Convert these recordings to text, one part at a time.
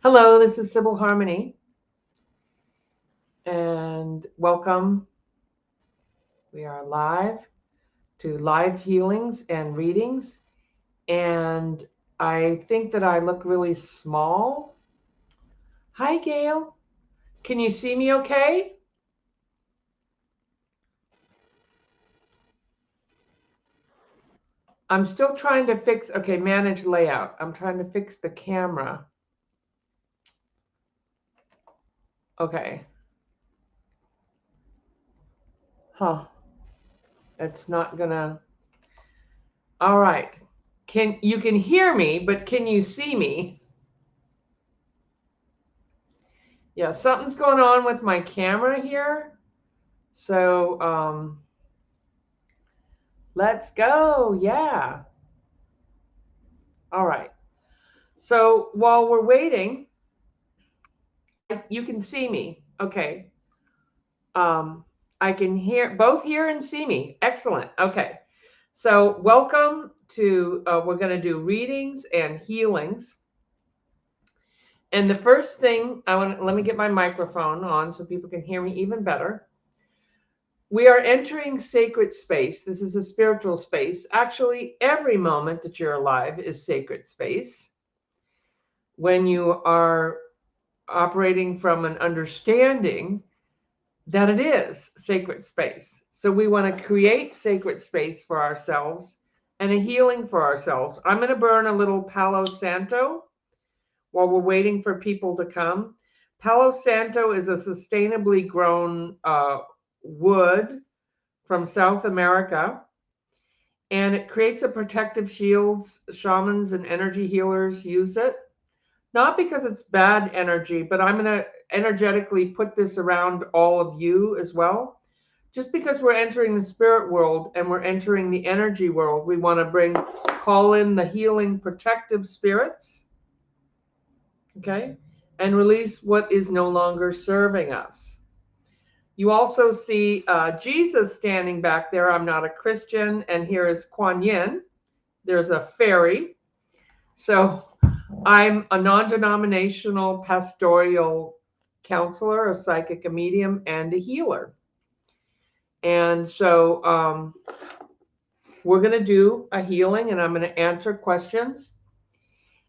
Hello, this is Sybil Harmony, and welcome. We are live to live healings and readings, and I think that I look really small. Hi, Gail. Can you see me okay? I'm still trying to fix, okay, manage layout. I'm trying to fix the camera. Okay. Huh. It's not gonna. All right. You can hear me, but can you see me? Yeah, something's going on with my camera here. So let's go. Yeah. All right. So while we're waiting, you can see me. Okay. Um, I can both hear and see me. Excellent. Okay. So welcome to, we're going to do readings and healings. And the first thing let me get my microphone on so people can hear me even better. We are entering sacred space. This is a spiritual space. Actually, every moment that you're alive is sacred space. When you are operating from an understanding that it is sacred space. So we want to create sacred space for ourselves and a healing for ourselves. I'm going to burn a little Palo Santo while we're waiting for people to come. Palo Santo is a sustainably grown wood from South America, and it creates a protective shield. Shamans and energy healers use it. Not because it's bad energy, but I'm going to energetically put this around all of you as well. Just because we're entering the spirit world and we're entering the energy world, we want to call in the healing protective spirits, okay, and release what is no longer serving us. You also see Jesus standing back there. I'm not a Christian, and here is Kuan Yin. There's a fairy. So I'm a non-denominational pastoral counselor, a psychic, a medium, and a healer. And so we're going to do a healing, and I'm going to answer questions.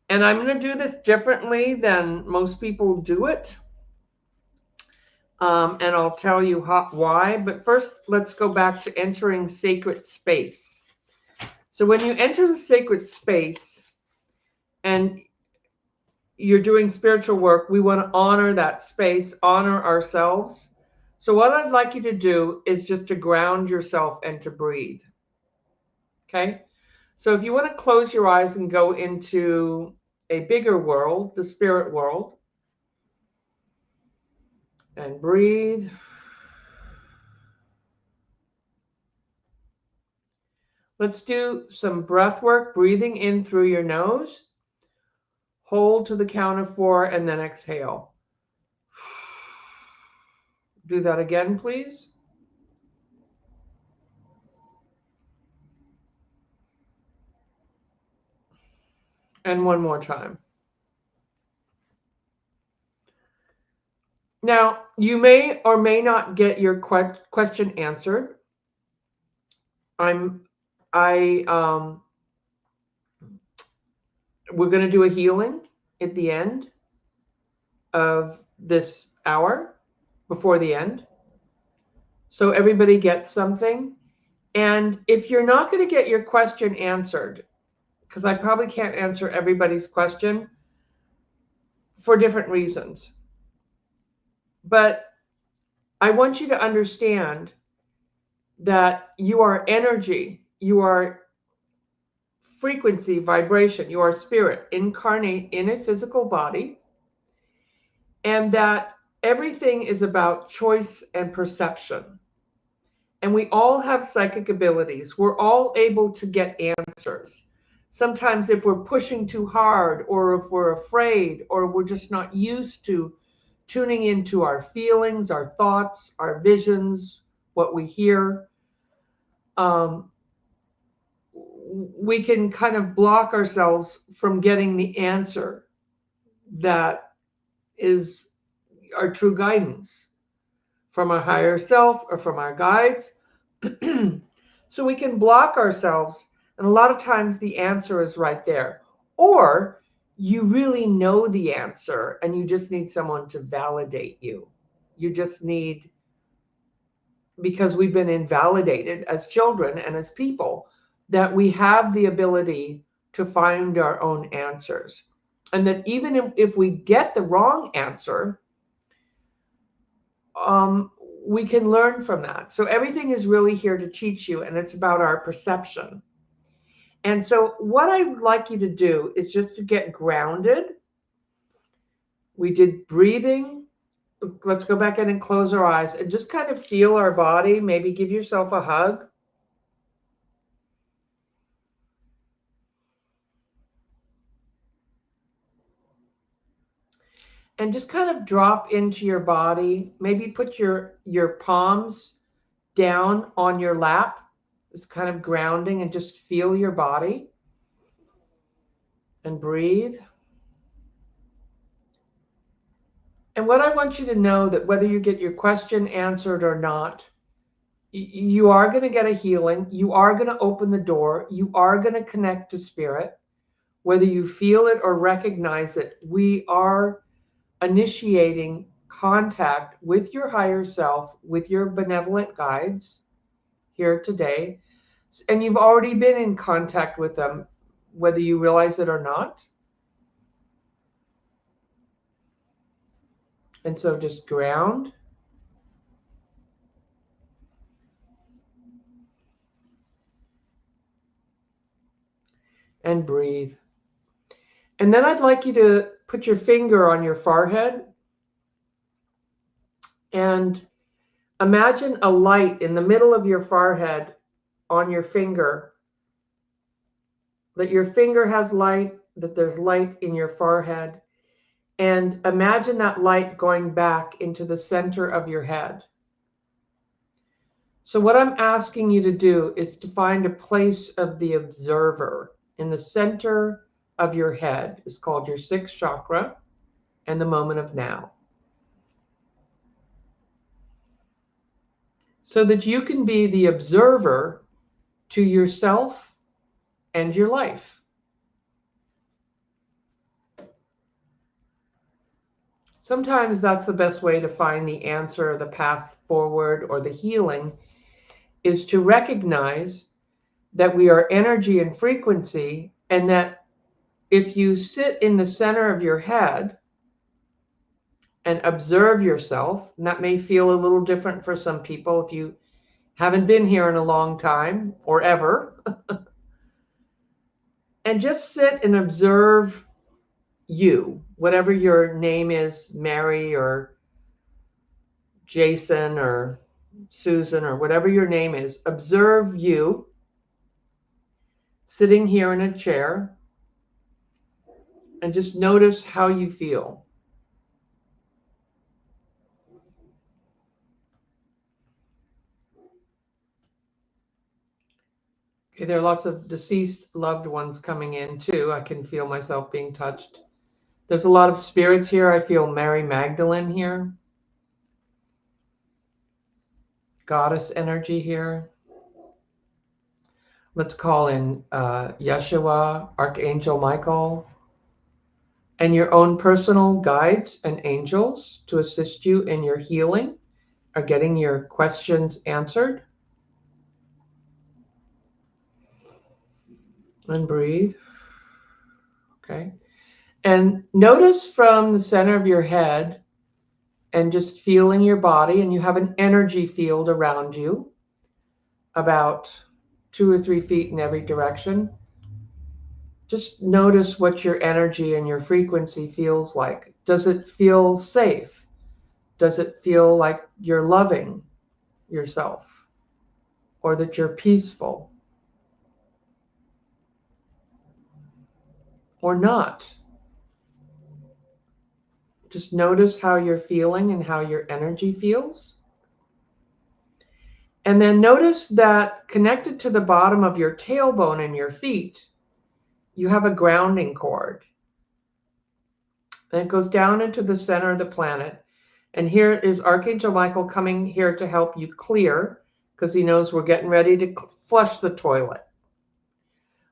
And I'm going to do this differently than most people do it. And I'll tell you why. But first, let's go back to entering sacred space. So when you enter the sacred space and you're doing spiritual work, we want to honor that space, honor ourselves. So what I'd like you to do is just to ground yourself and to breathe. Okay? So if you want to close your eyes and go into a bigger world, the spirit world, and breathe. Let's do some breath work, breathing in through your nose. Hold to the count of 4 and then exhale. Do that again, please. And one more time. Now, you may or may not get your question answered. We're going to do a healing at the end of this hour, before the end. So everybody gets something. And if you're not going to get your question answered, because I probably can't answer everybody's question for different reasons, but I want you to understand that you are energy, you are frequency, vibration, you are spirit incarnate in a physical body, and that everything is about choice and perception. And we all have psychic abilities. We're all able to get answers. Sometimes if we're pushing too hard, or if we're afraid, or we're just not used to tuning into our feelings, our thoughts, our visions, what we hear, we can kind of block ourselves from getting the answer that is our true guidance from our higher self or from our guides. So we can block ourselves, and a lot of times the answer is right there. Or you really know the answer and you just need someone to validate you. You just need, because we've been invalidated as children and as people, that we have the ability to find our own answers. And that even if we get the wrong answer, we can learn from that. So everything is really here to teach you, and it's about our perception. And so what I'd like you to do is just to get grounded. We did breathing. Let's go back in and close our eyes and just kind of feel our body. Maybe give yourself a hug. And just kind of drop into your body. Maybe put your palms down on your lap. It's kind of grounding, and just feel your body and breathe. And what I want you to know, that whether you get your question answered or not, you are going to get a healing. You are going to open the door. You are going to connect to spirit. Whether you feel it or recognize it, we are initiating contact with your higher self, with your benevolent guides here today. And you've already been in contact with them, whether you realize it or not. And so just ground. And breathe. And then I'd like you to put your finger on your forehead and imagine a light in the middle of your forehead on your finger. That your finger has light, that there's light in your forehead. And imagine that light going back into the center of your head. So what I'm asking you to do is to find a place of the observer in the center of your head. It's called your sixth chakra and the moment of now. So that you can be the observer to yourself and your life. Sometimes that's the best way to find the answer, the path forward, or the healing, is to recognize that we are energy and frequency, and that if you sit in the center of your head and observe yourself, and that may feel a little different for some people if you haven't been here in a long time or ever, and just sit and observe you, whatever your name is, Mary or Jason or Susan or whatever your name is. Observe you sitting here in a chair, and just notice how you feel. Okay, there are lots of deceased loved ones coming in too. I can feel myself being touched. There's a lot of spirits here. I feel Mary Magdalene here. Goddess energy here. Let's call in Yeshua, Archangel Michael, and your own personal guides and angels to assist you in your healing or getting your questions answered. And breathe. Okay. And notice from the center of your head and just feeling your body, and you have an energy field around you about 2 or 3 feet in every direction. Just notice what your energy and your frequency feels like. Does it feel safe? Does it feel like you're loving yourself, or that you're peaceful, or not? Just notice how you're feeling and how your energy feels. And then notice that connected to the bottom of your tailbone and your feet, you have a grounding cord. And it goes down into the center of the planet. And here is Archangel Michael coming here to help you clear, because he knows we're getting ready to flush the toilet.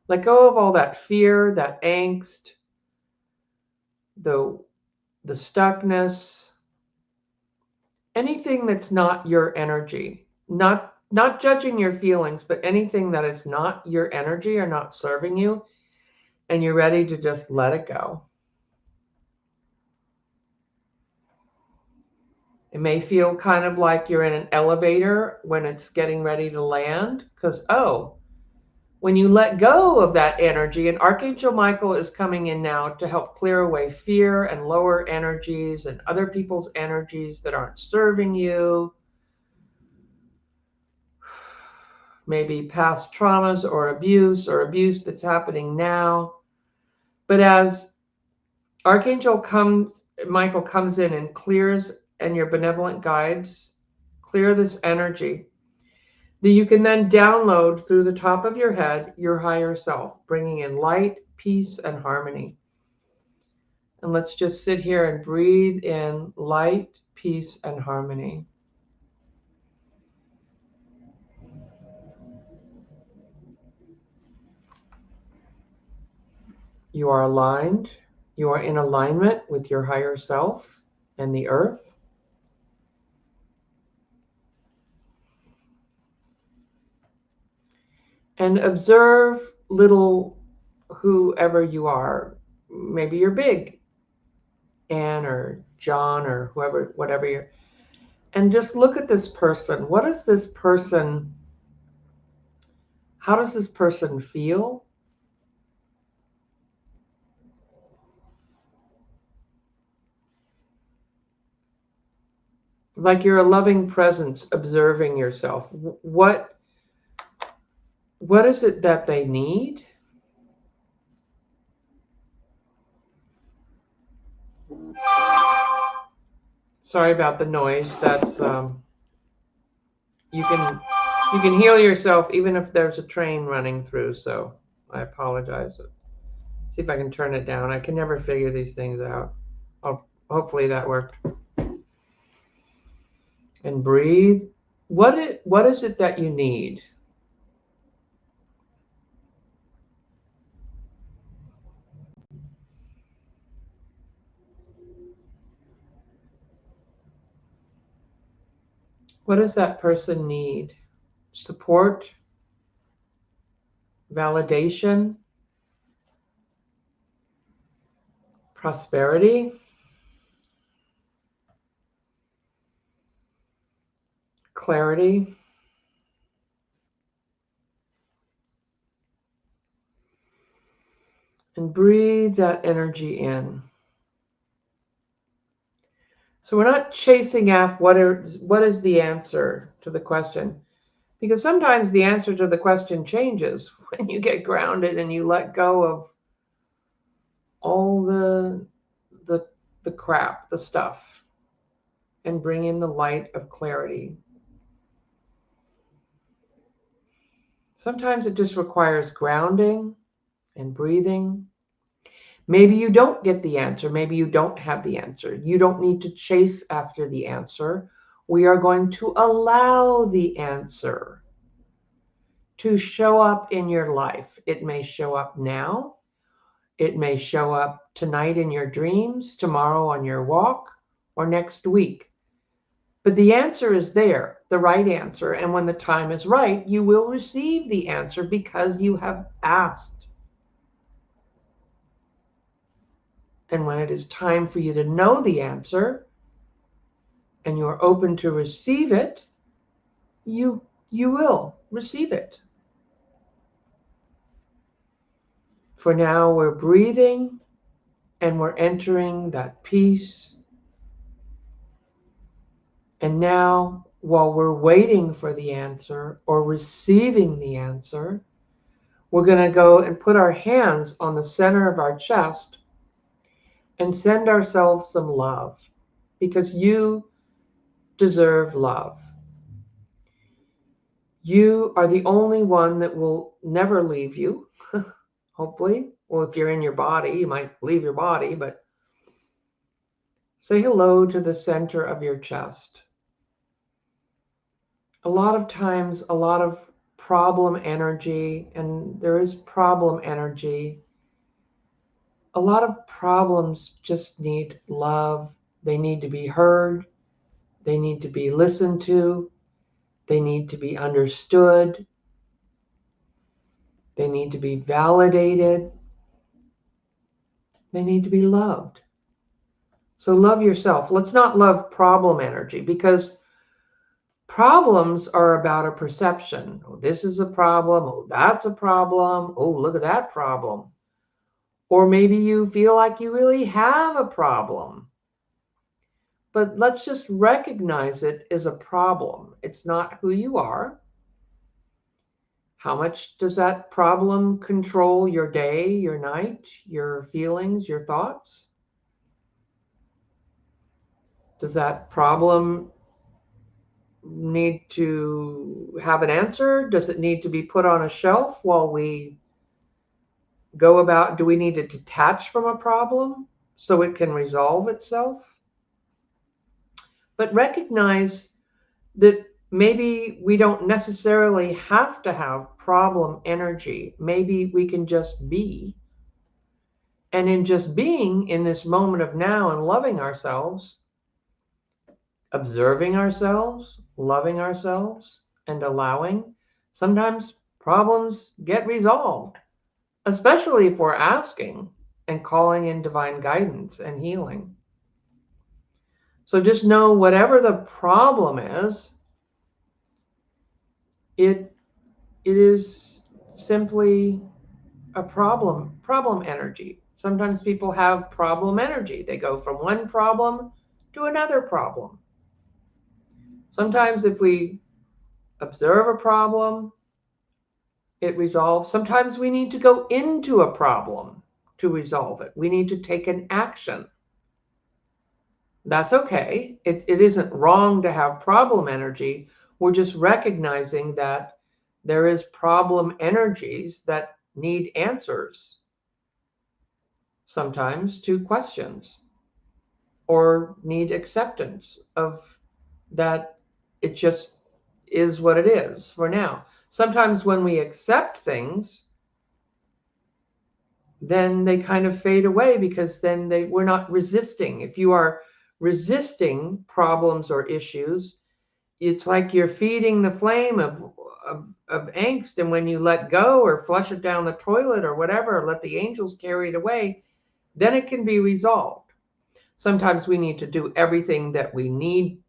Let go of all that fear, that angst, the stuckness, anything that's not your energy. Not judging your feelings, but anything that is not your energy or not serving you, and you're ready to just let it go. It may feel kind of like you're in an elevator when it's getting ready to land, because, when you let go of that energy, and Archangel Michael is coming in now to help clear away fear and lower energies and other people's energies that aren't serving you, maybe past traumas or abuse that's happening now. But as Michael comes in and clears, and your benevolent guides clear this energy, that you can then download through the top of your head your higher self, bringing in light, peace, and harmony. And let's just sit here and breathe in light, peace, and harmony. You are aligned. You are in alignment with your higher self and the earth. And observe little whoever you are. Maybe you're big, Anne or John or whoever, whatever you're. And just look at this person. What is this person? How does this person feel? Like you're a loving presence observing yourself. What is it that they need? Sorry about the noise. That's you can heal yourself even if there's a train running through, so I apologize. See if I can turn it down. I can never figure these things out. Hopefully that worked. And breathe. What is it that you need? What does that person need? Support? Validation? Prosperity? Clarity? And breathe that energy in. So we're not chasing after what is the answer to the question, because sometimes the answer to the question changes when you get grounded and you let go of all the crap, the stuff, and bring in the light of clarity. Sometimes it just requires grounding and breathing. Maybe you don't get the answer. Maybe you don't have the answer. You don't need to chase after the answer. We are going to allow the answer to show up in your life. It may show up now. It may show up tonight in your dreams, tomorrow on your walk, or next week. But the answer is there, the right answer. And when the time is right, you will receive the answer because you have asked. And when it is time for you to know the answer and you are open to receive it, you will receive it. For now, we're breathing and we're entering that peace. And now, while we're waiting for the answer or receiving the answer, we're going to go and put our hands on the center of our chest and send ourselves some love, because you deserve love. You are the only one that will never leave you, hopefully. Well, if you're in your body, you might leave your body, but Say hello to the center of your chest. A lot of times, a lot of problem energy, and there is problem energy. A lot of problems just need love. They need to be heard. They need to be listened to. They need to be understood. They need to be validated. They need to be loved. So love yourself. Let's not love problem energy, because problems are about a perception. Oh, this is a problem. Oh, that's a problem. Oh, look at that problem. Or maybe you feel like you really have a problem. But let's just recognize it as a problem. It's not who you are. How much does that problem control your day, your night, your feelings, your thoughts? Does that problem need to have an answer? Does it need to be put on a shelf while we go about? Do we need to detach from a problem so it can resolve itself? But recognize that maybe we don't necessarily have to have problem energy. Maybe we can just be. And in just being in this moment of now and loving ourselves, observing ourselves, loving ourselves, and allowing, sometimes problems get resolved, especially if we're asking and calling in divine guidance and healing. So just know whatever the problem is, it is simply a problem energy. Sometimes people have problem energy. They go from one problem to another problem. Sometimes if we observe a problem, it resolves. Sometimes we need to go into a problem to resolve it. We need to take an action. That's okay. It isn't wrong to have problem energy. We're just recognizing that there is problem energies that need answers, sometimes to questions, or need acceptance of that it just is what it is for now. Sometimes when we accept things, then they kind of fade away, because then we're not resisting. If you are resisting problems or issues, it's like you're feeding the flame of angst, and when you let go or flush it down the toilet or whatever, or let the angels carry it away, then it can be resolved. Sometimes we need to do everything that we need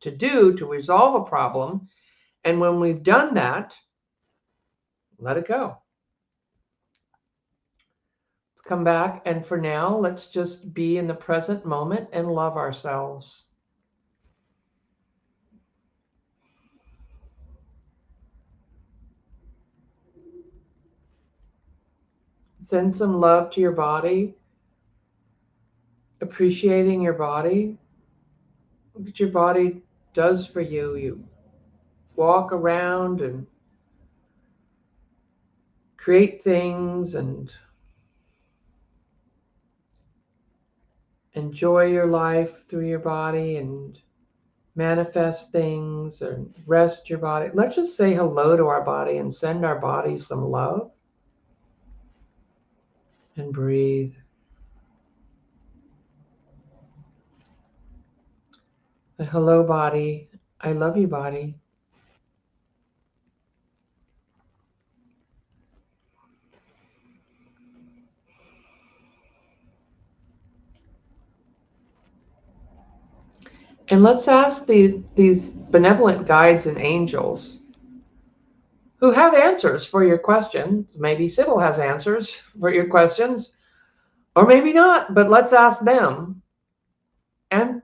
to do to resolve a problem, and when we've done that, let it go. Let's come back, and for now, let's just be in the present moment and love ourselves. Send some love to your body, appreciating your body, what your body does for you. You walk around and create things and enjoy your life through your body and manifest things and rest your body. Let's just say hello to our body and send our body some love and breathe. Hello, body. I love you, body. And let's ask these benevolent guides and angels who have answers for your questions. Maybe Sybil has answers for your questions, or maybe not, but let's ask them. And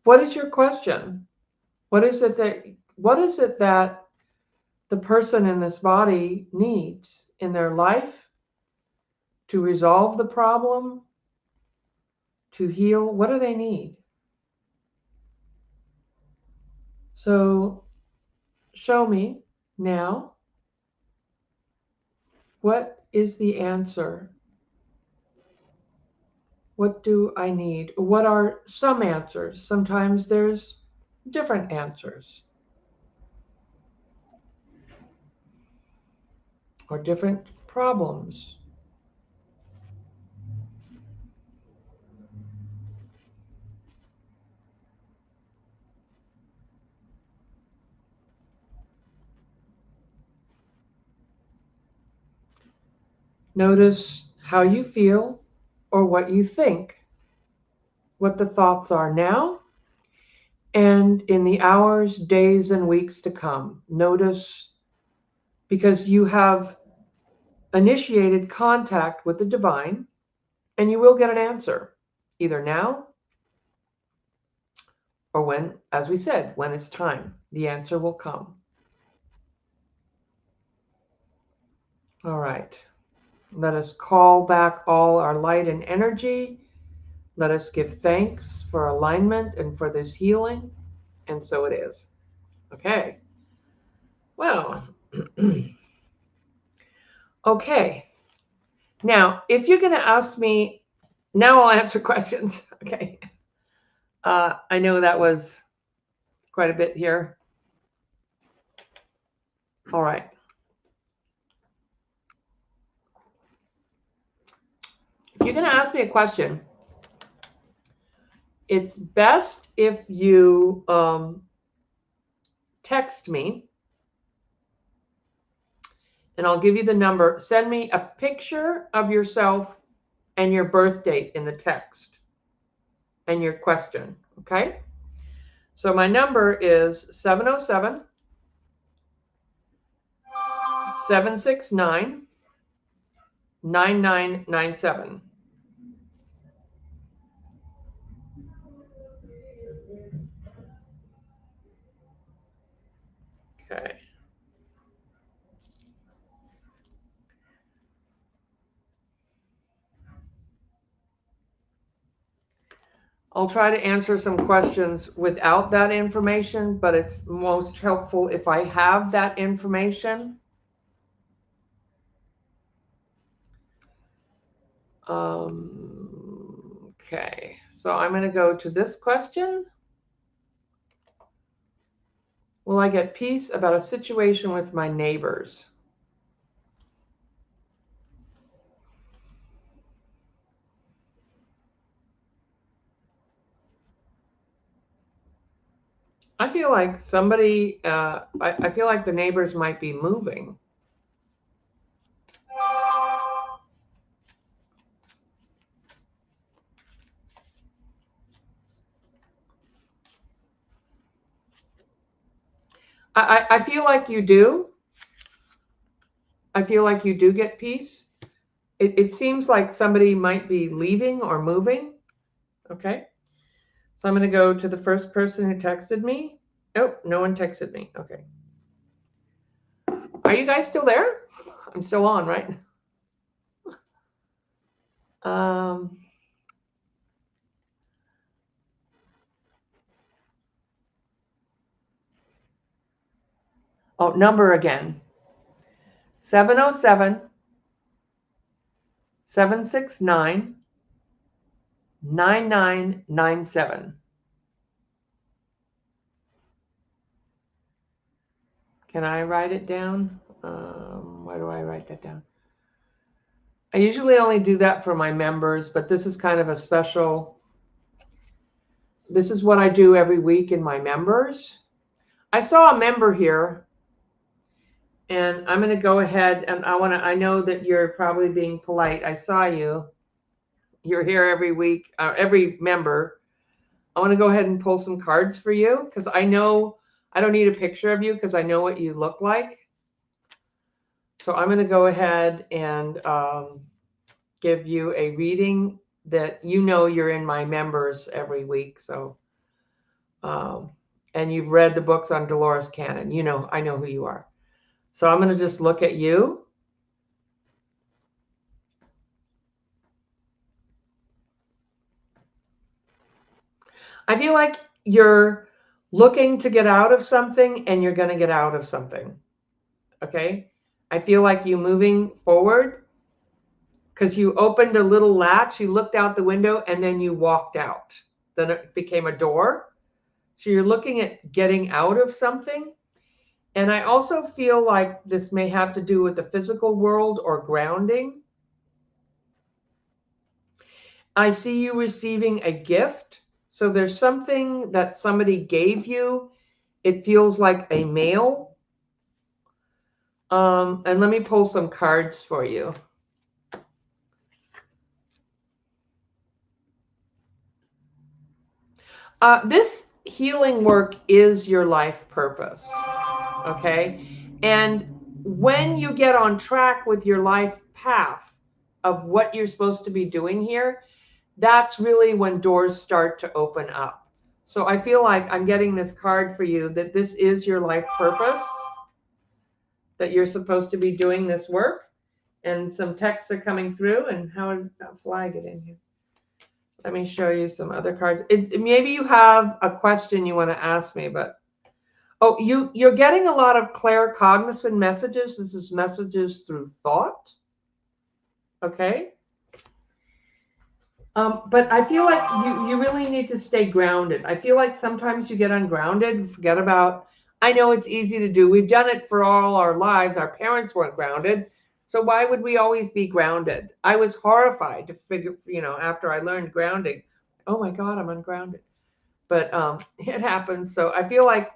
what is your question? What is it that the person in this body needs in their life to resolve the problem, to heal? What do they need? So show me now, what is the answer? What do I need? What are some answers? Sometimes there's different answers or different problems. Notice how you feel or what you think, what the thoughts are now and in the hours, days, and weeks to come. Notice because you have initiated contact with the divine and you will get an answer either now or when, as we said, when it's time, the answer will come. All right. Let us call back all our light and energy. Let us give thanks for alignment and for this healing. And so it is. Okay. Well, okay. Now, if you're going to ask me, now I'll answer questions. Okay. I know that was quite a bit here. All right. If you're going to ask me a question, it's best if you text me, and I'll give you the number. Send me a picture of yourself and your birth date in the text and your question, okay? So my number is 707 769 9997. Okay. I'll try to answer some questions without that information, but it's most helpful if I have that information. Okay, so I'm going to go to this question. Will I get peace about a situation with my neighbors? I feel like somebody, I feel like the neighbors might be moving. I feel like you do. I feel like you do get peace. It seems like somebody might be leaving or moving. Okay. So I'm going to go to the first person who texted me. Oh, no one texted me. Okay. Are you guys still there? I'm still on, right? Oh, number again. 707 769 9997. Can I write it down? Why do I write that down? I usually only do that for my members, but this is kind of a special. This is what I do every week in my members. I saw a member here, and I'm going to go ahead and I know that you're probably being polite. I saw you. You're here every week, every member. I want to go ahead and pull some cards for you because I know I don't need a picture of you because I know what you look like. So I'm going to go ahead and give you a reading that you know you're in my members every week. So, and you've read the books on Dolores Cannon. You know, I know who you are. So I'm going to just look at you. I feel like you're looking to get out of something and you're going to get out of something. Okay. I feel like you moving forward because you opened a little latch, you looked out the window, and then you walked out. Then it became a door. So you're looking at getting out of something. And I also feel like this may have to do with the physical world or grounding. I see you receiving a gift. So there's something that somebody gave you. It feels like a mail. And let me pull some cards for you. This healing work is your life purpose. Okay? And when you get on track with your life path of what you're supposed to be doing here, that's really when doors start to open up. So I feel like I'm getting this card for you that this is your life purpose, that you're supposed to be doing this work. And some texts are coming through. And how did that fly get in here? Let me show you some other cards. Maybe you have a question you want to ask me, but oh, you're getting a lot of claircognizant messages. This is messages through thought. Okay. But I feel like you really need to stay grounded. I feel like sometimes you get ungrounded, forget about, I know it's easy to do. We've done it for all our lives. Our parents weren't grounded. So why would we always be grounded? I was horrified to figure, after I learned grounding, oh my God, I'm ungrounded. But it happens. So I feel like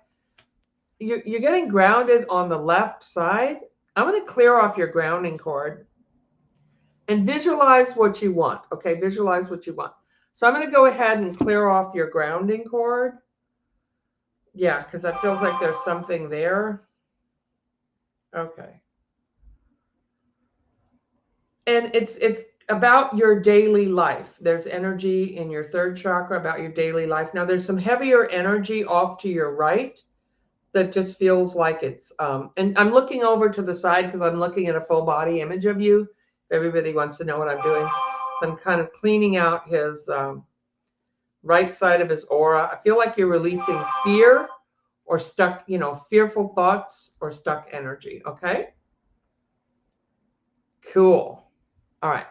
you're getting grounded on the left side. I'm going to clear off your grounding cord. And visualize what you want. Okay, visualize what you want. So I'm going to go ahead and clear off your grounding cord. Yeah, because that feels like there's something there. Okay. And it's about your daily life. There's energy in your third chakra about your daily life. Now there's some heavier energy off to your right that just feels like it's, and I'm looking over to the side because I'm looking at a full body image of you. Everybody wants to know what I'm doing. So I'm kind of cleaning out his right side of his aura. I feel like you're releasing fear or stuck, fearful thoughts or stuck energy. Okay. Cool. All right.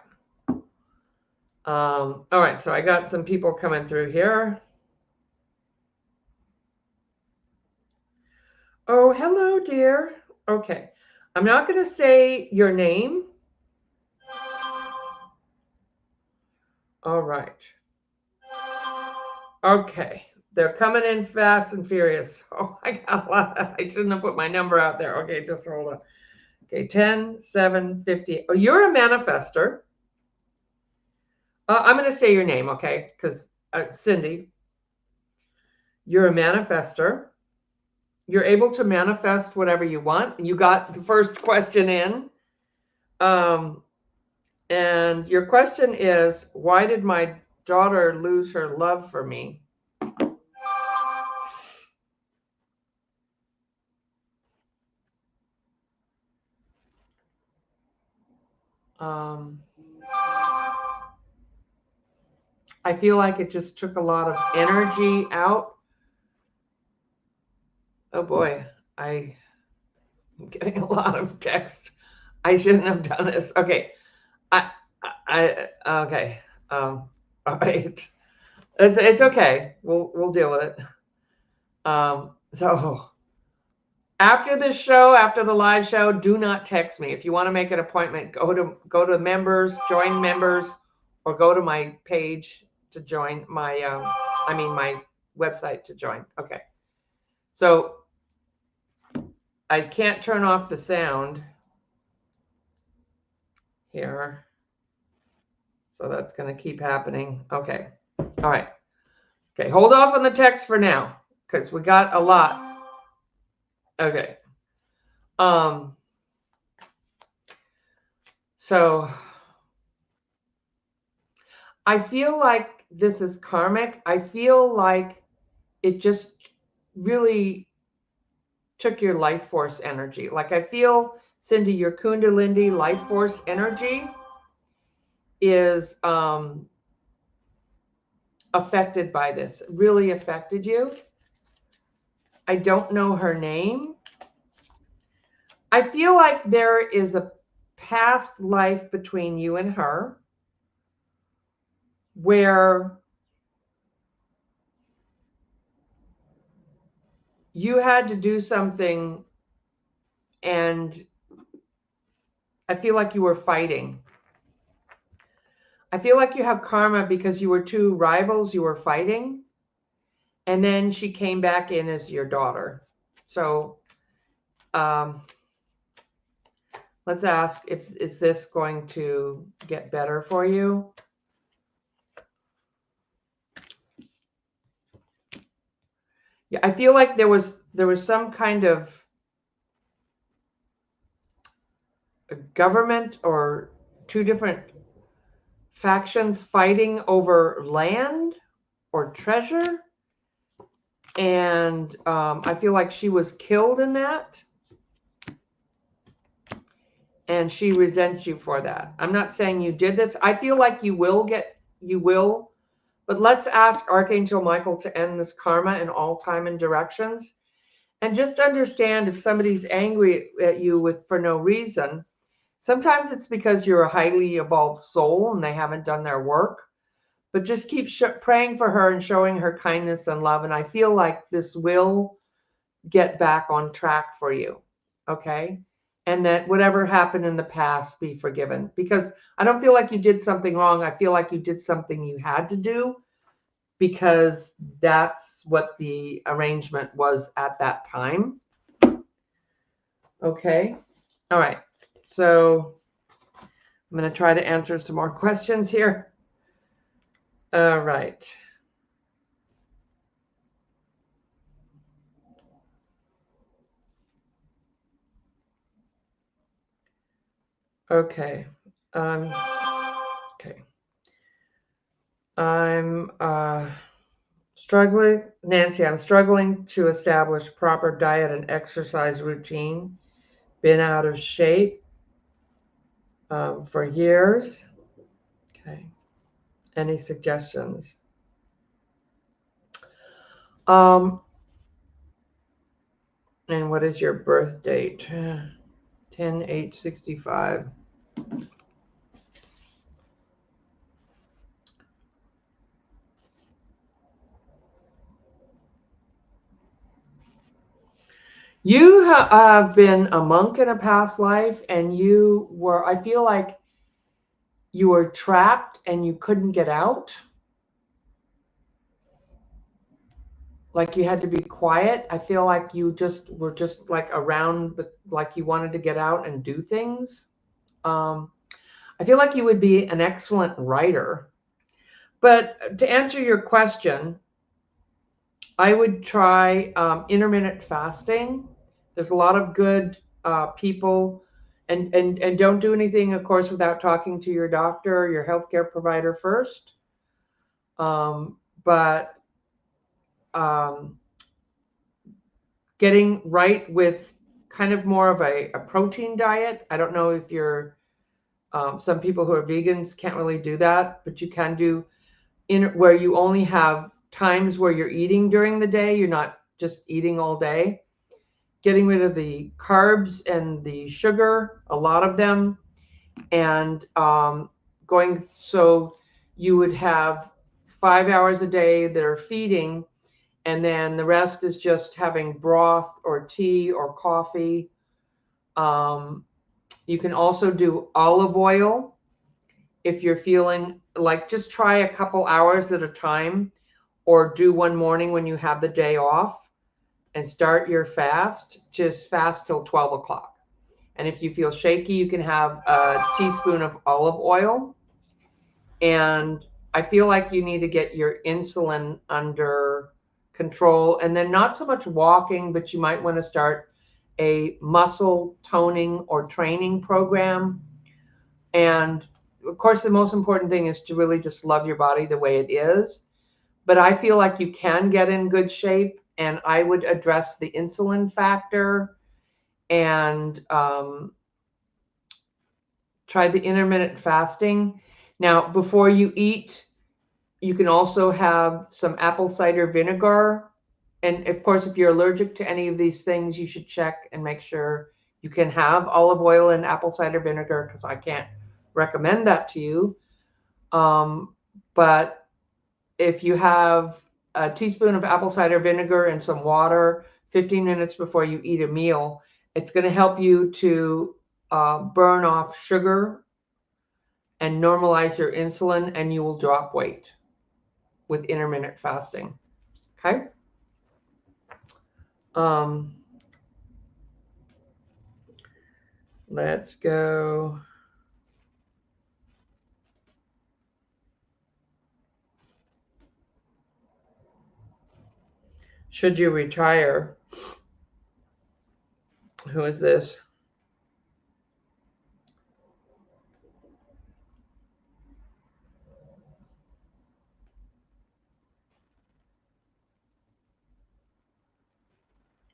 All right. So I got some people coming through here. Oh, hello, dear. Okay. I'm not going to say your name. All right. Okay. They're coming in fast and furious. Oh, I got a lot. I shouldn't have put my number out there. Okay, just hold on. Okay, 10, 7, 50. Oh, you're a manifester. I'm going to say your name, okay? Because Cindy, you're a manifester. You're able to manifest whatever you want. You got the first question in. And your question is, why did my daughter lose her love for me? I feel like it just took a lot of energy out. Oh boy, I'm getting a lot of text. I shouldn't have done this. Okay. Okay. All right. It's okay. We'll deal with it. So after this show, after the live show, do not text me. If you want to make an appointment, go to members, join members, or go to my page to join my my website to join. Okay. So I can't turn off the sound here. So that's going to keep happening. Okay. All right. Okay. Hold off on the text for now because we got a lot. Okay. So I feel like this is karmic. I feel like it just really took your life force energy. Like I feel, Cindy, your Kundalini life force energy is affected by this. It really affected you. I don't know her name. I feel like there is a past life between you and her where you had to do something, and I feel like you were fighting. I feel like you have karma because you were two rivals, you were fighting, and then she came back in as your daughter. So let's ask, is this going to get better for you? Yeah, I feel like there was some kind of a government or two different factions fighting over land or treasure. And I feel like she was killed in that. And she resents you for that. I'm not saying you did this. I feel like you will. But let's ask Archangel Michael to end this karma in all time and directions. And just understand, if somebody's angry at you for no reason, sometimes it's because you're a highly evolved soul and they haven't done their work. But just keep praying for her and showing her kindness and love. And I feel like this will get back on track for you. Okay? And that whatever happened in the past be forgiven. Because I don't feel like you did something wrong. I feel like you did something you had to do, because that's what the arrangement was at that time. Okay? All right. So I'm going to try to answer some more questions here. All right. Okay. Okay. I'm struggling, Nancy, I'm struggling to establish proper diet and exercise routine. Been out of shape for years. Okay. Any suggestions? And what is your birth date? 10/8/65. You have been a monk in a past life, and you were, I feel like you were trapped and you couldn't get out. Like you had to be quiet. I feel like you were just like around like you wanted to get out and do things. I feel like you would be an excellent writer. But to answer your question, I would try intermittent fasting. There's a lot of good people, and don't do anything, of course, without talking to your doctor or your healthcare provider first. But getting right with kind of more of a protein diet. I don't know if you're, some people who are vegans can't really do that, but you can do where you only have times where you're eating during the day. You're not just eating all day. Getting rid of the carbs and the sugar, a lot of them, and going so you would have 5 hours a day that are feeding, and then the rest is just having broth or tea or coffee. You can also do olive oil if you're feeling like, just try a couple hours at a time, or do one morning when you have the day off and start your fast. Just fast till 12 o'clock. And if you feel shaky, you can have a teaspoon of olive oil. And I feel like you need to get your insulin under control, and then not so much walking, but you might want to start a muscle toning or training program. And of course, the most important thing is to really just love your body the way it is. But I feel like you can get in good shape, and I would address the insulin factor and try the intermittent fasting. Now, before you eat, you can also have some apple cider vinegar. And of course, if you're allergic to any of these things, you should check and make sure You can have olive oil and apple cider vinegar because I can't recommend that to you. But if you have a teaspoon of apple cider vinegar and some water 15 minutes before you eat a meal, it's going to help you to burn off sugar and normalize your insulin, and you will drop weight with intermittent fasting. Okay. Let's go. Should you retire? Who is this?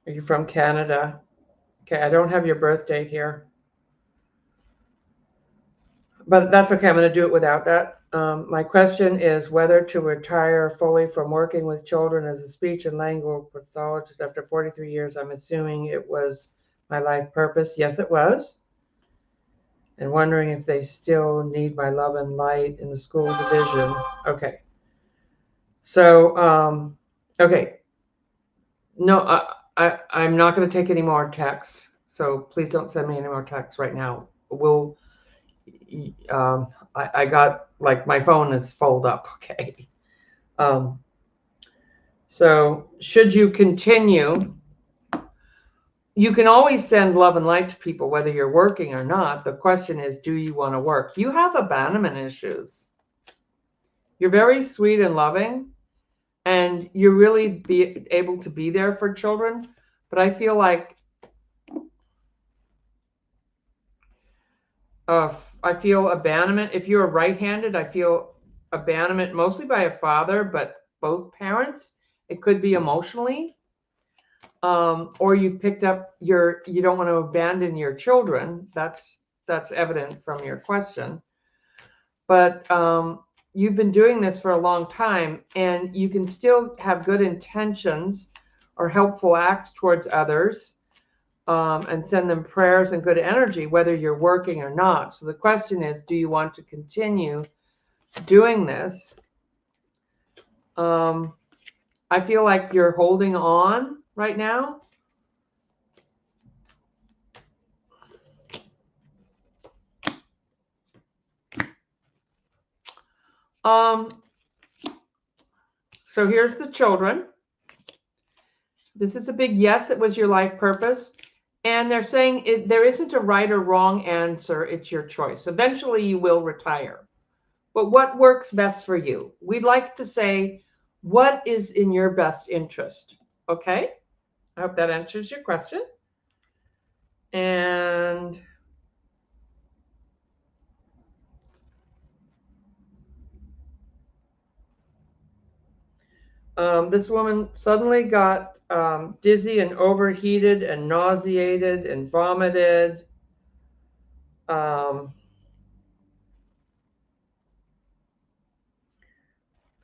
Are you from Canada? Okay, I don't have your birth date here. But that's okay. I'm going to do it without that. My question is whether to retire fully from working with children as a speech and language pathologist after 43 years. I'm assuming it was my life purpose. Yes, it was. And wondering if they still need my love and light in the school division. Okay. So, okay. No, I'm not going to take any more texts. So please don't send me any more texts right now. I got, like, my phone is fold up. Okay. So should you continue, you can always send love and light to people, whether you're working or not. The question is, do you want to work? You have abandonment issues. You're very sweet and loving, and you're really be able to be there for children. But I feel like I feel abandonment. If you're right-handed, I feel abandonment mostly by a father, but both parents. It could be emotionally, or you've picked up you don't want to abandon your children. That's evident from your question. But you've been doing this for a long time, and you can still have good intentions or helpful acts towards others. And send them prayers and good energy, whether you're working or not. So the question is, do you want to continue doing this? I feel like you're holding on right now. So here's the children. This is a big yes, it was your life purpose. And they're saying there isn't a right or wrong answer. It's your choice. Eventually you will retire. But what works best for you? We'd like to say, what is in your best interest? Okay. I hope that answers your question. And this woman suddenly got dizzy and overheated and nauseated and vomited.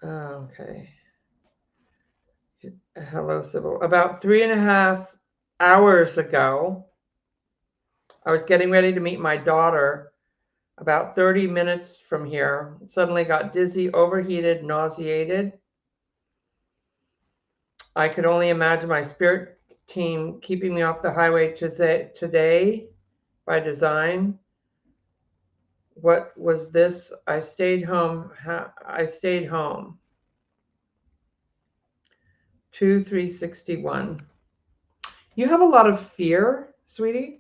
Okay. Hello, Sybil. About 3.5 hours ago, I was getting ready to meet my daughter about 30 minutes from here. Suddenly got dizzy, overheated, nauseated. I could only imagine my spirit team keeping me off the highway today by design. What was this? I stayed home. 2361. You have a lot of fear, sweetie,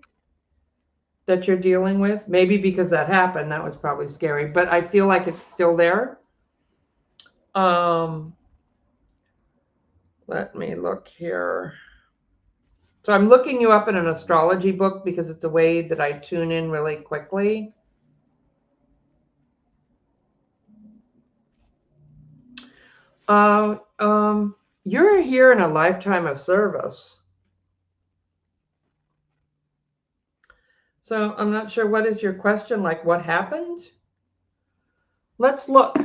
that you're dealing with. Maybe because that happened. That was probably scary. But I feel like it's still there. Let me look here. So I'm looking you up in an astrology book because it's a way that I tune in really quickly. You're here in a lifetime of service. So I'm not sure, what is your question? Like, what happened? Let's look.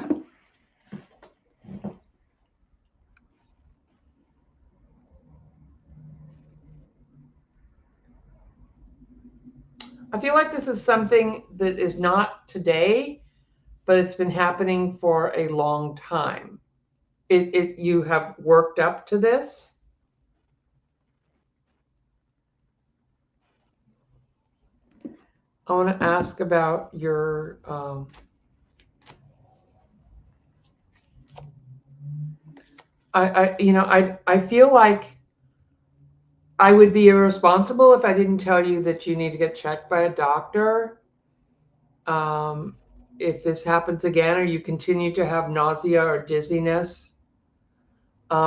I feel like this is something that is not today, but it's been happening for a long time. You have worked up to this. I want to ask about your I feel like I would be irresponsible if I didn't tell you that you need to get checked by a doctor. Um, if this happens again, or you continue to have nausea or dizziness,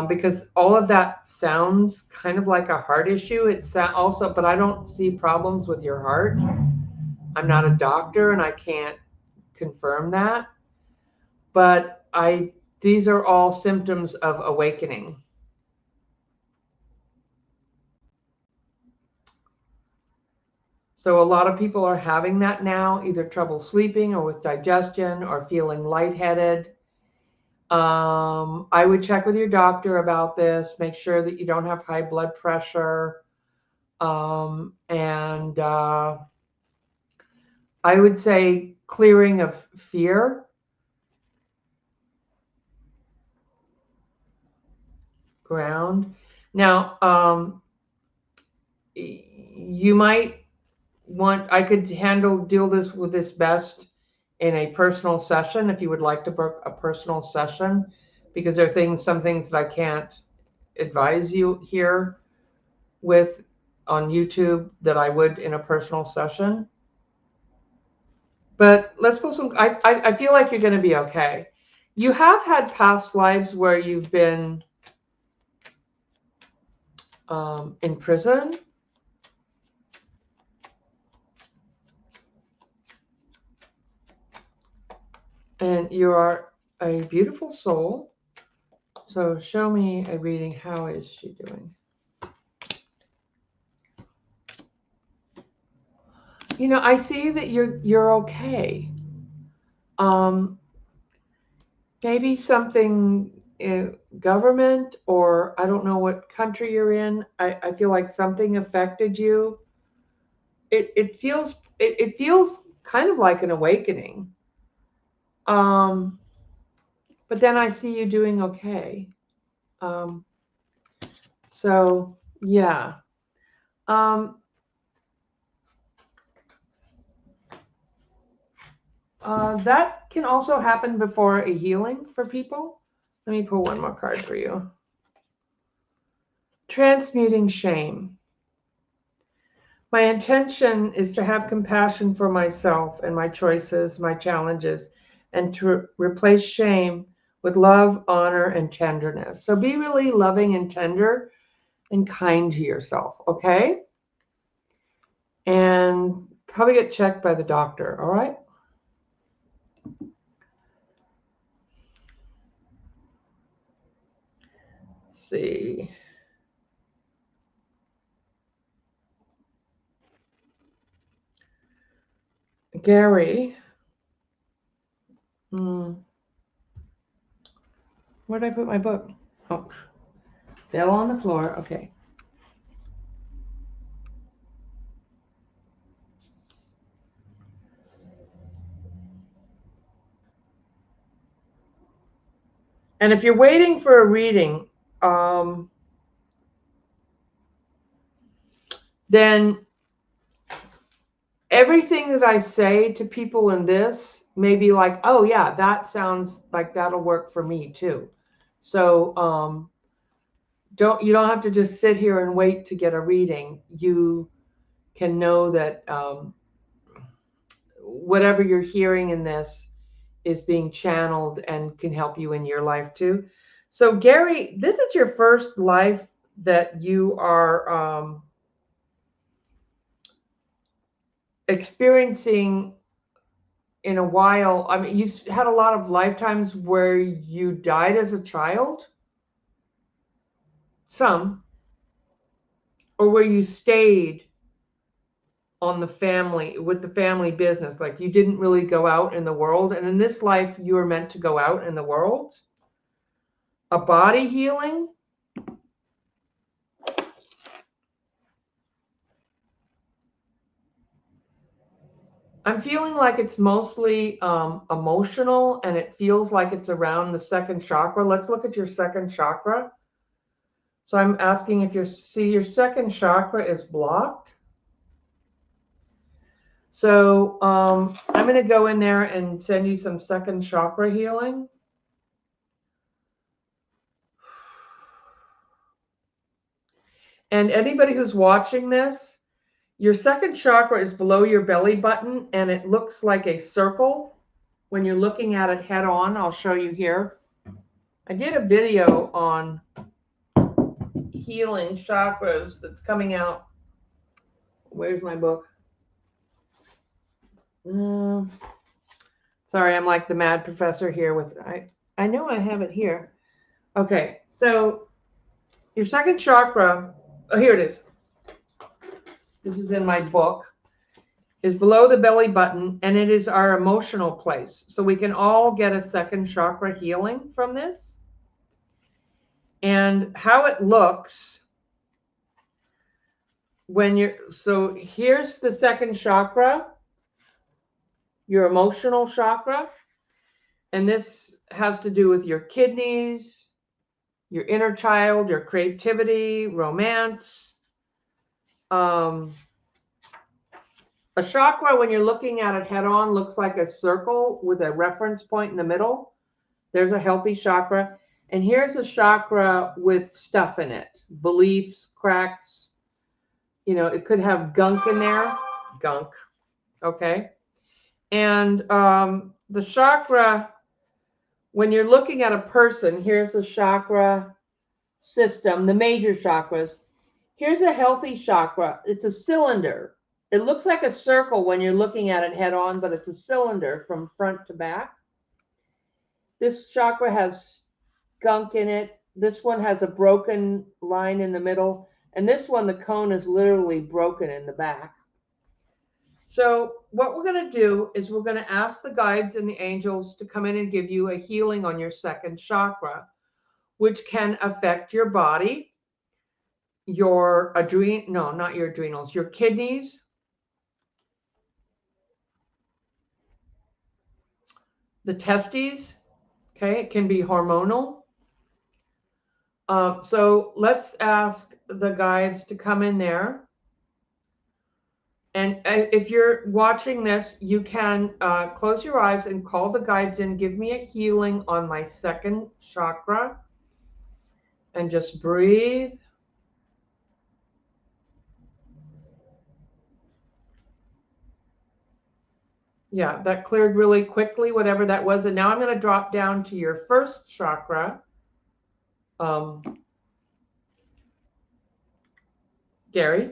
because all of that sounds kind of like a heart issue. It's also, but I don't see problems with your heart. I'm not a doctor, and I can't confirm that. But these are all symptoms of awakening. So a lot of people are having that now, either trouble sleeping or with digestion or feeling lightheaded. I would check with your doctor about this, make sure that you don't have high blood pressure. And I would say clearing of fear, ground. Now, you might I could deal with this best in a personal session if you would like to book a personal session, because there are some things that I can't advise you here with on YouTube that I would in a personal session. But let's put some, I feel like you're going to be okay. You have had past lives where you've been in prison. And you are a beautiful soul. So show me a reading. How is she doing? You know, I see that you're okay. Maybe something in government, or I don't know what country you're in. I feel like something affected you. It feels kind of like an awakening. Um, but then I see you doing okay. Um, so yeah. Um, that can also happen before a healing for people. Let me pull one more card for you. Transmuting shame. My intention is to have compassion for myself and my choices, my challenges, and to replace shame with love, honor, and tenderness. So be really loving and tender and kind to yourself, okay? And probably get checked by the doctor, all right? Let's see. Gary. Where did I put my book? Oh, fell on the floor. Okay. And if you're waiting for a reading, then everything that I say to people in this may be like, oh yeah, that sounds like that'll work for me too. So you don't have to just sit here and wait to get a reading. You can know that whatever you're hearing in this is being channeled and can help you in your life too. So Gary, this is your first life that you are experiencing in a while. I mean, you've had a lot of lifetimes where you died as a child, some, or where you stayed on the family with the family business, like you didn't really go out in the world. And in this life, you were meant to go out in the world. A body healing. I'm feeling like it's mostly emotional, and it feels like it's around the second chakra. Let's look at your second chakra. So I'm asking if you see your second chakra is blocked. So I'm going to go in there and send you some second chakra healing. And anybody who's watching this, your second chakra is below your belly button, and it looks like a circle when you're looking at it head on. I'll show you here. I did a video on healing chakras that's coming out. Where's my book? Sorry, I'm like the mad professor here with I know I have it here. Okay, so your second chakra, oh, here it is. This is in my book, is below the belly button, and it is our emotional place. So we can all get a second chakra healing from this. And how it looks when so here's the second chakra, your emotional chakra. And this has to do with your kidneys, your inner child, your creativity, romance. A chakra, when you're looking at it head on, looks like a circle with a reference point in the middle. There's a healthy chakra. And here's a chakra with stuff in it, beliefs, cracks. You know, it could have gunk in there. Gunk. Okay. And the chakra, when you're looking at a person, here's the chakra system, the major chakras. Here's a healthy chakra. It's a cylinder. It looks like a circle when you're looking at it head on, but it's a cylinder from front to back. This chakra has gunk in it. This one has a broken line in the middle. And this one, the cone is literally broken in the back. So what we're going to do is we're going to ask the guides and the angels to come in and give you a healing on your second chakra, which can affect your body, your not your adrenals, your kidneys, the testes. Okay, it can be hormonal. So let's ask the guides to come in there. And if you're watching this, you can close your eyes and call the guides in. Give me a healing on my second chakra. And just breathe. Yeah, that cleared really quickly, whatever that was. And now I'm going to drop down to your first chakra. Gary,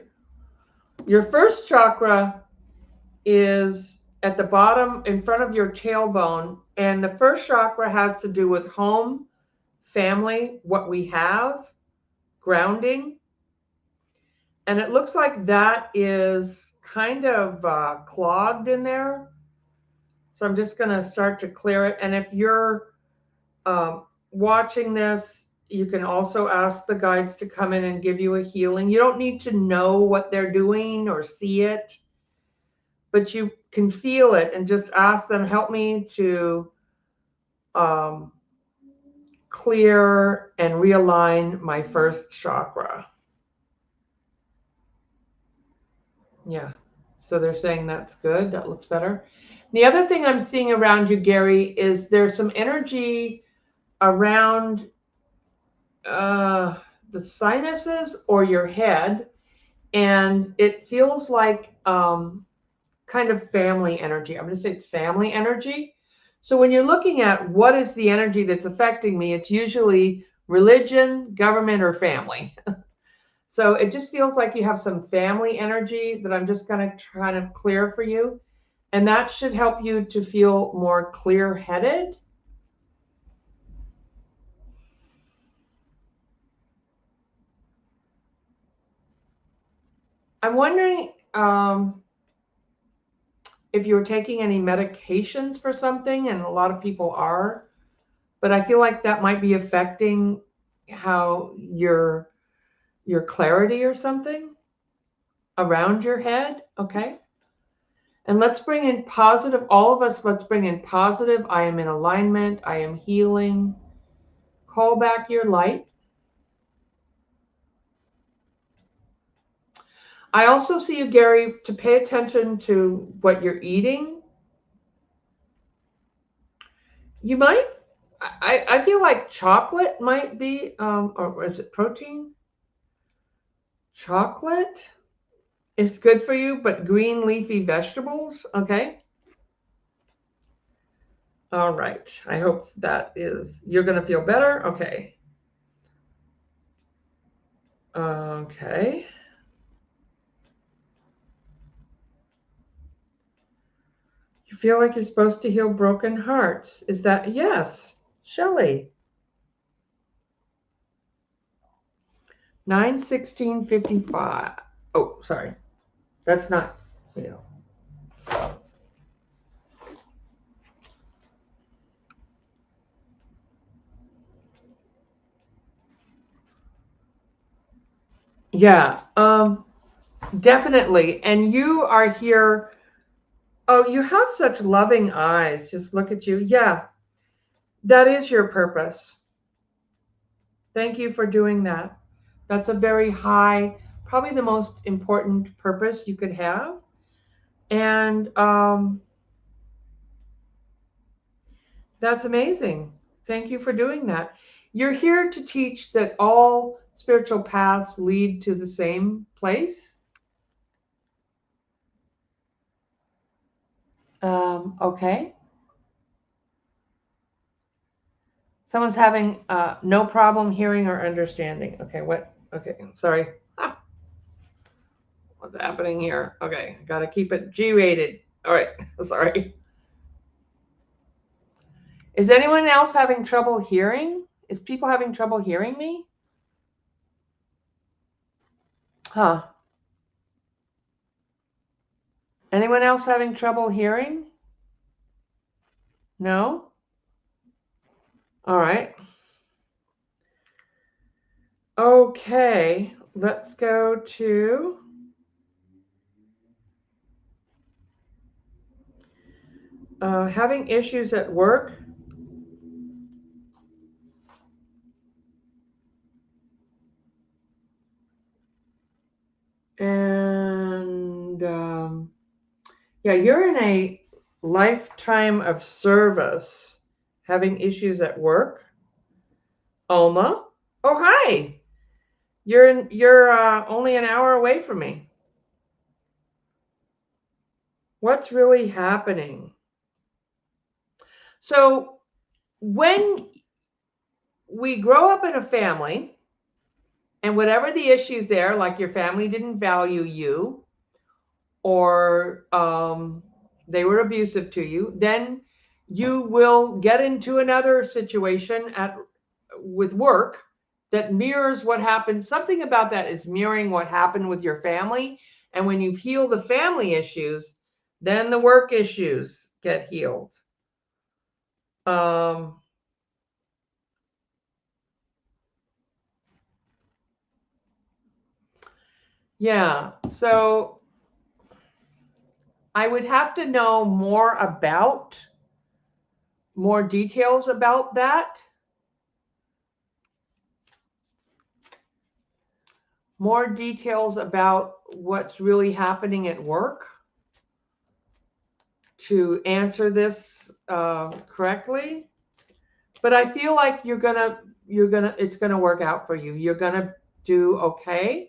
your first chakra is at the bottom in front of your tailbone. And the first chakra has to do with home, family, what we have, grounding. And it looks like that is kind of clogged in there. So I'm just going to start to clear it. And if you're watching this, you can also ask the guides to come in and give you a healing. You don't need to know what they're doing or see it, but you can feel it and just ask them, help me to clear and realign my first chakra. Yeah. So they're saying that's good. That looks better. The other thing I'm seeing around you, Gary, is there's some energy around the sinuses or your head, and it feels like kind of family energy. I'm going to say it's family energy. So when you're looking at what is the energy that's affecting me, it's usually religion, government, or family. So it just feels like you have some family energy that I'm just going to try to clear for you. And that should help you to feel more clear-headed. I'm wondering if you're taking any medications for something, and a lot of people are, but I feel like that might be affecting how your clarity or something around your head. Okay. And let's bring in positive, all of us, let's bring in positive. I am in alignment. I am healing. Call back your light. I also see you, Gary, to pay attention to what you're eating. You might, I feel like chocolate might be, or is it protein? Chocolate is good for you, but green leafy vegetables, okay? All right. I hope that is, you're going to feel better. Okay. Okay. You feel like you're supposed to heal broken hearts. Is that, yes, Shelley. 9/16/55. Oh, sorry. That's not, you know. Yeah, definitely. And you are here. Oh, you have such loving eyes. Just look at you. Yeah, that is your purpose. Thank you for doing that. That's a very high, probably the most important purpose you could have. And that's amazing. Thank you for doing that. You're here to teach that all spiritual paths lead to the same place. Okay. Someone's having no problem hearing or understanding. Okay, what? Okay, sorry. Ah, what's happening here? Okay, got to keep it G-rated. All right, sorry. Is anyone else having trouble hearing? Is people having trouble hearing me? Huh. Anyone else having trouble hearing? No? All right. Okay, let's go to having issues at work. And yeah, you're in a lifetime of service, having issues at work. Alma. Oh, hi. You're only an hour away from me. What's really happening? So when we grow up in a family, and whatever the issues there, like your family didn't value you, or they were abusive to you, then you will get into another situation with work that mirrors what happened. Something about that is mirroring what happened with your family. And when you've healed the family issues, then the work issues get healed. Yeah, so I would have to know more details about that. More details about what's really happening at work to answer this correctly. But I feel like it's gonna work out for you. You're gonna do okay.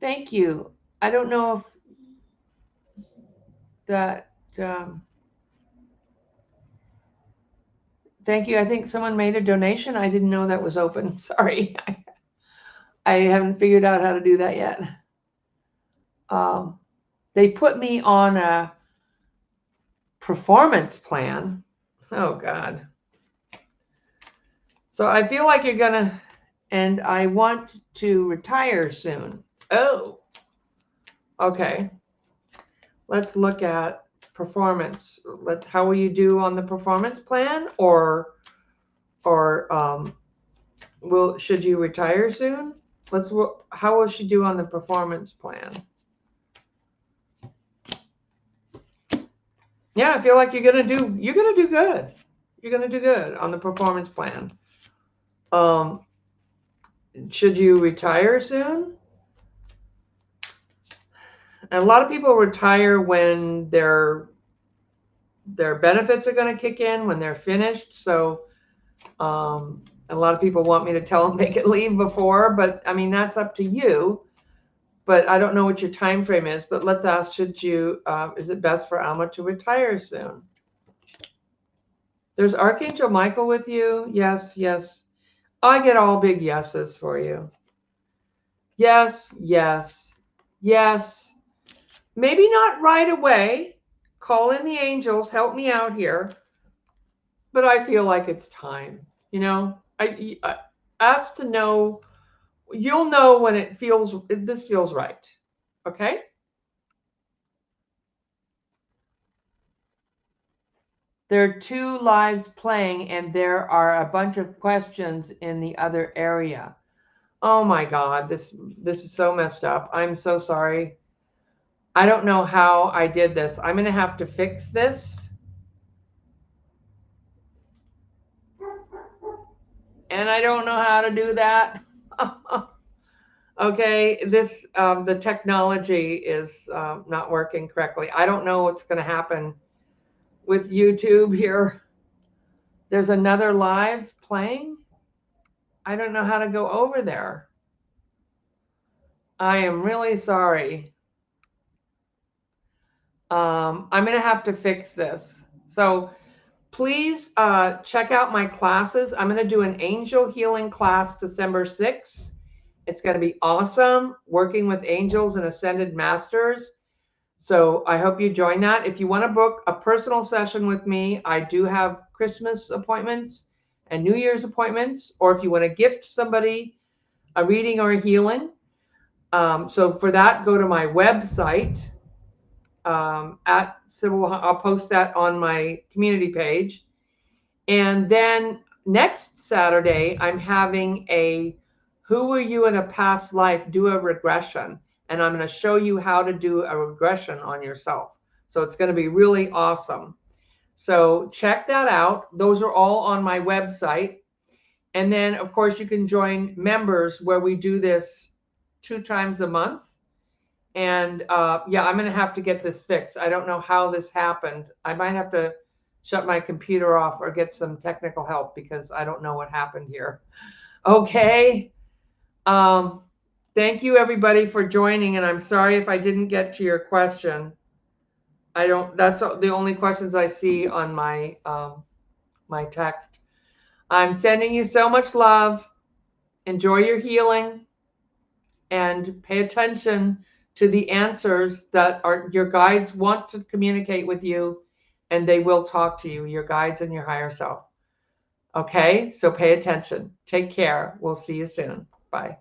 Thank you. I don't know if that. Thank you. I think someone made a donation. I didn't know that was open. Sorry. I haven't figured out how to do that yet. They put me on a performance plan. Oh, God. So I feel like you're going to, and I want to retire soon. Oh, okay. Let's look at performance. How will you do on the performance plan, or should you retire soon? How will she do on the performance plan? Yeah, I feel like you're gonna do good. You're gonna do good on the performance plan. Should you retire soon? And a lot of people retire when their benefits are going to kick in, when they're finished. So a lot of people want me to tell them they can leave before, but I mean, that's up to you. But I don't know what your time frame is. But let's ask, should you, is it best for Alma to retire soon? There's Archangel Michael with you. Yes, yes. I get all big yeses for you. Yes, yes, yes. Maybe not right away. Call in the angels, help me out here. But I feel like it's time. You know, I ask to know. You'll know when this feels right. Okay. There are 2 lives playing, and there are a bunch of questions in the other area. Oh my God, this is so messed up. I'm so sorry. I don't know how I did this. I'm gonna have to fix this. And I don't know how to do that. Okay, the technology is not working correctly. I don't know what's going to happen with YouTube here. There's another live playing. I don't know how to go over there. I am really sorry. I'm going to have to fix this. So please check out my classes. I'm going to do an angel healing class December 6th. It's going to be awesome, working with angels and ascended masters. So I hope you join that. If you want to book a personal session with me, I do have Christmas appointments and New Year's appointments, or if you want to gift somebody a reading or a healing. So for that, go to my website at Sybil. I'll post that on my community page. And then next Saturday, I'm having a Who Were You in a Past Life? Do a regression. And I'm going to show you how to do a regression on yourself. So it's going to be really awesome. So check that out. Those are all on my website. And then, of course, you can join members where we do this 2 times a month. And yeah, I'm going to have to get this fixed. I don't know how this happened. I might have to shut my computer off or get some technical help because I don't know what happened here. Okay. Thank you everybody for joining, and I'm sorry if I didn't get to your question. That's the only questions I see on my my text. I'm sending you so much love. Enjoy your healing and pay attention to the answers that your guides want to communicate with you, and they will talk to you, your guides and your higher self. Okay, so pay attention. Take care. We'll see you soon. Bye.